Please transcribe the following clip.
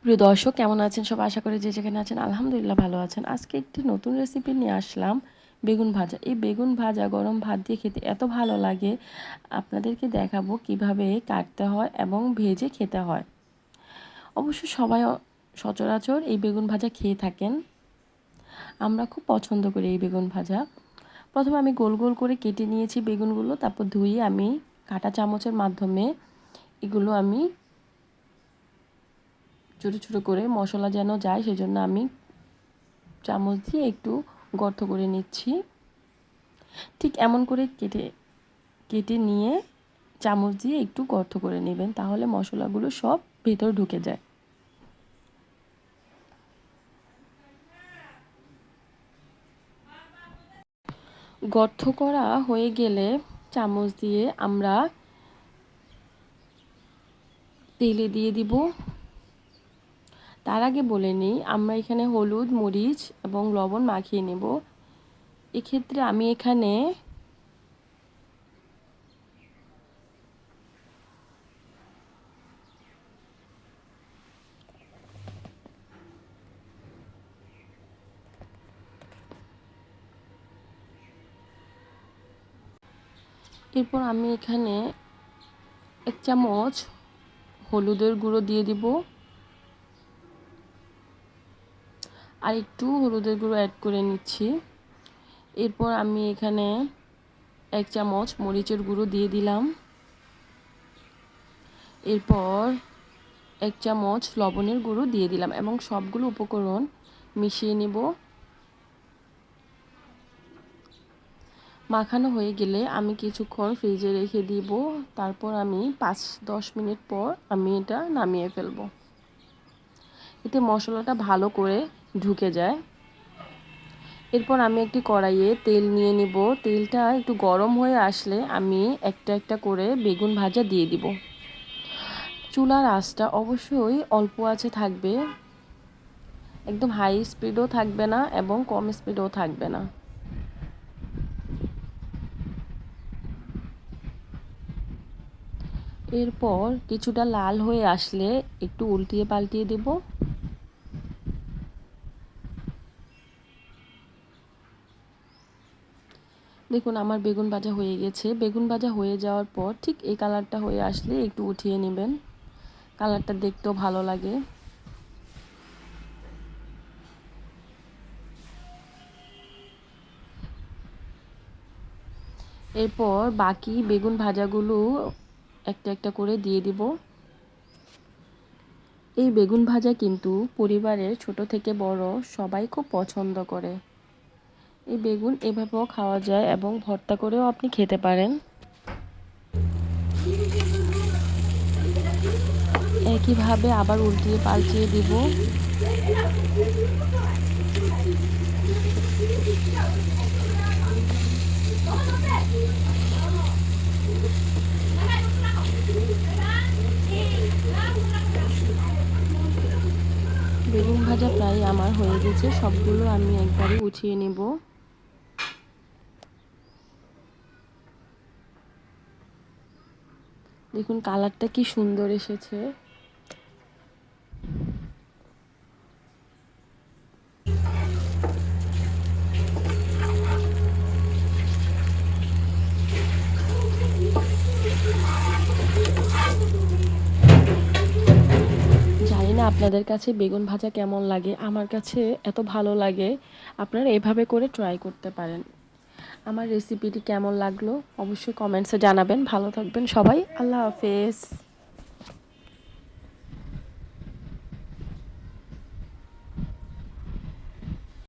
প্রিয় দর্শক, কেমন আছেন সব? আশা করি যে যেখানে আছেন আলহামদুলিল্লাহ ভালো আছেন। আজকে একটি নতুন রেসিপি নিয়ে আসলাম, বেগুন ভাজা। এই বেগুন ভাজা গরম ভাত দিয়ে খেতে এত ভালো লাগে, আপনাদেরকে দেখাবো কিভাবে কাটতে হয় এবং ভেজে খেতে হয়। অবশ্য সবাই সচরাচর এই বেগুন ভাজা খেয়ে থাকেন। আমরা খুব পছন্দ করি এই বেগুন ভাজা। প্রথমে আমি গোল গোল করে কেটে নিয়েছি বেগুনগুলো, তারপর ধুয়ে আমি কাঁটা চামচের মাধ্যমে এগুলো আমি ছোটো ছোটো করে, মশলা যেন যায় সেজন্য আমি চামচ দিয়ে একটু গর্ত করে নিচ্ছি। ঠিক এমন করে কেটে কেটে নিয়ে চামচ দিয়ে একটু গর্ত করে নেবেন, তাহলে মশলাগুলো সব ভেতর ঢুকে যায়। গর্ত করা হয়ে গেলে চামচ দিয়ে আমরা তেলে দিয়ে দিব। তার আগে বলে নিই, আমরা এখানে হলুদ, মরিচ এবং লবণ মাখিয়ে নেব। এক্ষেত্রে আমি এখানে এরপর আমি এখানে 1 চামচ হলুদের গুঁড়ো দিয়ে দিব, আর একটু হলুদের গুঁড়ো অ্যাড করে নিচ্ছি। এরপর আমি এখানে 1 চামচ মরিচের গুঁড়ো দিয়ে দিলাম। এরপর 1 চামচ লবণের গুঁড়ো দিয়ে দিলাম এবং সবগুলো উপকরণ মিশিয়ে নেব। মাখানো হয়ে গেলে আমি কিছুক্ষণ ফ্রিজে রেখে দিব। তারপর আমি 5-10 মিনিট পর আমি এটা নামিয়ে ফেলব। এতে মশলাটা ভালো করে ঢুকে যায়। এরপর আমি একটি কড়াইয়ে তেল নিয়ে নিব। তেলটা একটু গরম হয়ে আসলে আমি একটা একটা করে বেগুন ভাজা দিয়ে দিব। চুলার আঁচটা অবশ্যই অল্প আঁচে থাকবে, একদম হাই স্পিডও থাকবে না এবং কম স্পিডও থাকবে না। এরপর কিছুটা লাল হয়ে আসলে একটু উল্টিয়ে পাল্টিয়ে দেব। দেখুন আমার বেগুন ভাজা হয়ে গেছে। বেগুন ভাজা হয়ে যাওয়ার পর ঠিক এই কালারটা হয়ে আসলে একটু উঠিয়ে নেবেন, কালারটা দেখতেও ভালো লাগে। এরপর বাকি বেগুন ভাজাগুলো একটা একটা করে দিয়ে দিব। এই বেগুন ভাজা কিন্তু পরিবারের ছোট থেকে বড় সবাই খুব পছন্দ করে। এই বেগুন এভাবেও খাওয়া যায় এবং ভর্তা করেও আপনি খেতে পারেন। একইভাবে আবার উল্টিয়ে পাল্টিয়ে দিব। বেগুন ভাজা প্রায় আমার হয়ে গেছে, সবগুলো আমি একবারে উঠিয়ে নেব। দেখুন কালারটা কি সুন্দর এসেছে। জানি না আপনাদের কাছে বেগুন ভাজা কেমন লাগে, আমার কাছে এত ভালো লাগে। আপনারা এভাবে করে ট্রাই করতে পারেন। আমার রেসিপিটি কেমন লাগলো অবশ্যই কমেন্টসে জানাবেন। ভালো থাকবেন সবাই, আল্লাহ হাফেজ।